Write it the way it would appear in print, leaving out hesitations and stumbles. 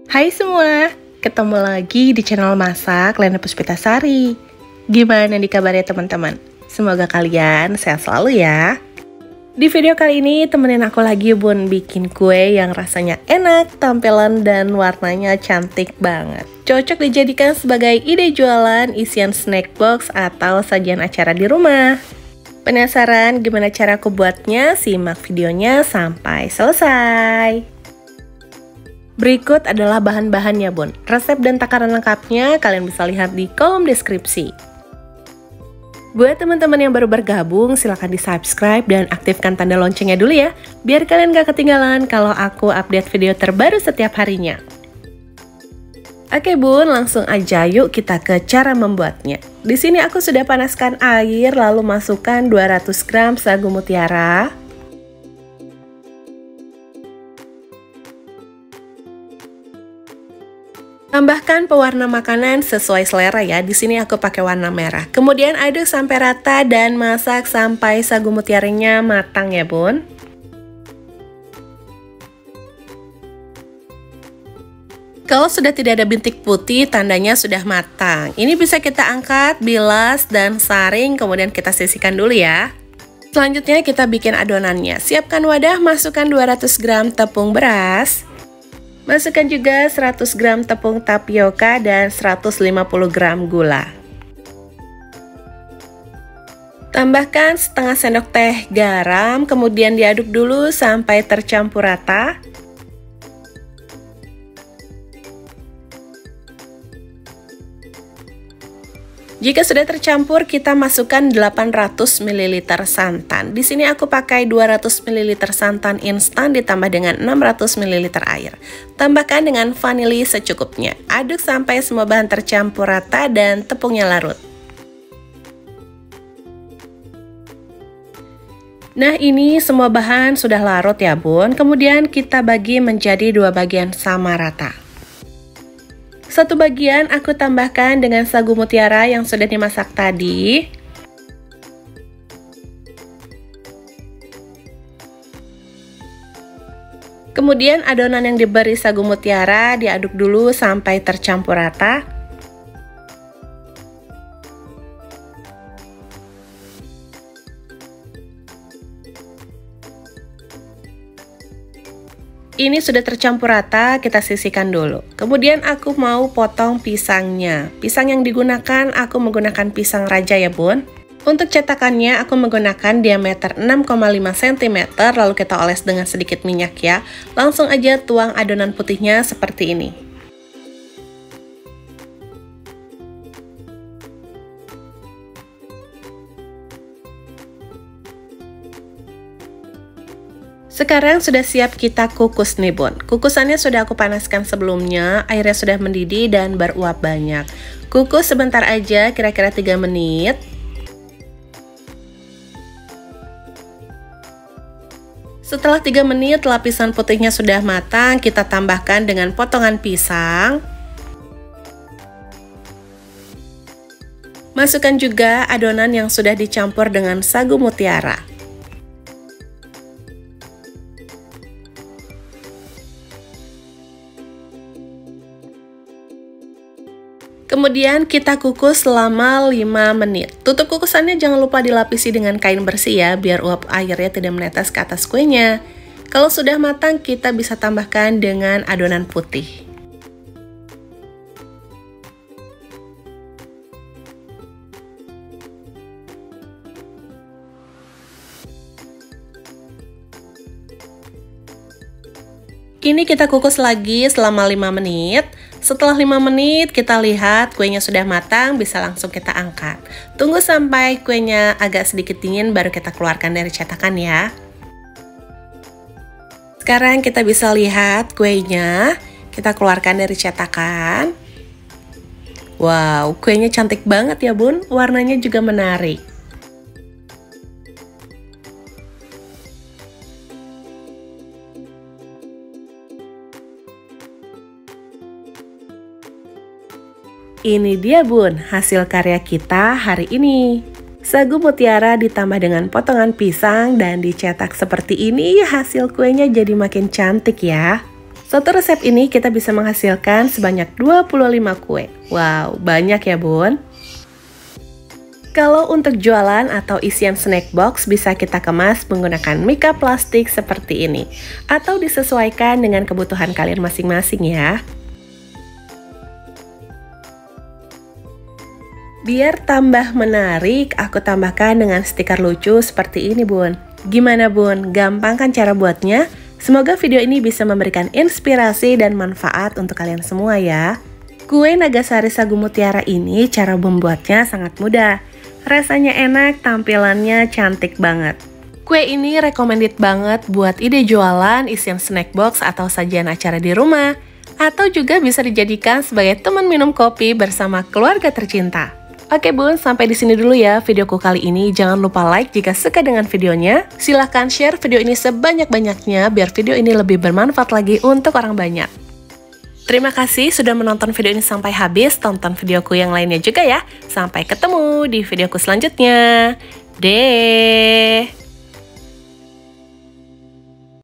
Hai semua, ketemu lagi di channel Masak Lena Puspitasari. Gimana nih kabarnya teman-teman? Semoga kalian sehat selalu ya. Di video kali ini temenin aku lagi Bun bikin kue yang rasanya enak, tampilan dan warnanya cantik banget. Cocok dijadikan sebagai ide jualan, isian snack box, atau sajian acara di rumah. Penasaran gimana cara aku buatnya? Simak videonya sampai selesai. Berikut adalah bahan-bahannya Bun. Resep dan takaran lengkapnya kalian bisa lihat di kolom deskripsi. Buat teman-teman yang baru bergabung, silahkan di subscribe dan aktifkan tanda loncengnya dulu ya, biar kalian gak ketinggalan kalau aku update video terbaru setiap harinya. Oke Bun, langsung aja yuk kita ke cara membuatnya. Di sini aku sudah panaskan air, lalu masukkan 200 gram sagu mutiara, tambahkan pewarna makanan sesuai selera ya. Di sini aku pakai warna merah. Kemudian aduk sampai rata dan masak sampai sagu mutiaranya matang ya Bun. Kalau sudah tidak ada bintik putih, tandanya sudah matang. Ini bisa kita angkat, bilas, dan saring, kemudian kita sisihkan dulu ya. Selanjutnya kita bikin adonannya. Siapkan wadah, masukkan 200 gram tepung beras. Masukkan juga 100 gram tepung tapioka dan 150 gram gula. Tambahkan setengah sendok teh garam, kemudian diaduk dulu sampai tercampur rata. Jika sudah tercampur, kita masukkan 800 ml santan. Di sini aku pakai 200 ml santan instan ditambah dengan 600 ml air. Tambahkan dengan vanili secukupnya. Aduk sampai semua bahan tercampur rata dan tepungnya larut. Nah, ini semua bahan sudah larut ya Bun. Kemudian kita bagi menjadi dua bagian sama rata. Satu bagian aku tambahkan dengan sagu mutiara yang sudah dimasak tadi. Kemudian adonan yang diberi sagu mutiara diaduk dulu sampai tercampur rata. Ini sudah tercampur rata, kita sisihkan dulu. Kemudian aku mau potong pisangnya. Pisang yang digunakan, aku menggunakan pisang raja ya Bun. Untuk cetakannya, aku menggunakan diameter 6,5 cm, lalu kita oles dengan sedikit minyak ya. Langsung aja tuang adonan putihnya seperti ini. Sekarang sudah siap kita kukus nih Bun. Kukusannya sudah aku panaskan sebelumnya, airnya sudah mendidih dan beruap banyak. Kukus sebentar aja, kira-kira 3 menit. Setelah 3 menit, lapisan putihnya sudah matang, kita tambahkan dengan potongan pisang. Masukkan juga adonan yang sudah dicampur dengan sagu mutiara. Kemudian kita kukus selama 5 menit. Tutup kukusannya jangan lupa dilapisi dengan kain bersih ya, biar uap airnya tidak menetes ke atas kuenya. Kalau sudah matang, kita bisa tambahkan dengan adonan putih. Ini kita kukus lagi selama 5 menit. Setelah 5 menit kita lihat kuenya sudah matang, bisa langsung kita angkat. Tunggu sampai kuenya agak sedikit dingin baru kita keluarkan dari cetakan ya. Sekarang kita bisa lihat kuenya, kita keluarkan dari cetakan. Wow, kuenya cantik banget ya Bun, warnanya juga menarik. Ini dia Bun, hasil karya kita hari ini. Sagu mutiara ditambah dengan potongan pisang dan dicetak seperti ini, hasil kuenya jadi makin cantik ya. Satu resep ini kita bisa menghasilkan sebanyak 25 kue. Wow, banyak ya bun. Kalau untuk jualan atau isian snack box bisa kita kemas menggunakan mika plastik seperti ini. Atau disesuaikan dengan kebutuhan kalian masing-masing ya. Biar tambah menarik, aku tambahkan dengan stiker lucu seperti ini bun. Gimana bun? Gampang kan cara buatnya? Semoga video ini bisa memberikan inspirasi dan manfaat untuk kalian semua ya. Kue Nagasari Sagu Mutiara ini cara membuatnya sangat mudah. Rasanya enak, tampilannya cantik banget. Kue ini recommended banget buat ide jualan, isian snack box atau sajian acara di rumah. Atau juga bisa dijadikan sebagai teman minum kopi bersama keluarga tercinta. Oke bun, sampai di sini dulu ya videoku kali ini. Jangan lupa like jika suka dengan videonya. Silahkan share video ini sebanyak-banyaknya biar video ini lebih bermanfaat lagi untuk orang banyak. Terima kasih sudah menonton video ini sampai habis. Tonton videoku yang lainnya juga ya. Sampai ketemu di videoku selanjutnya. Deh.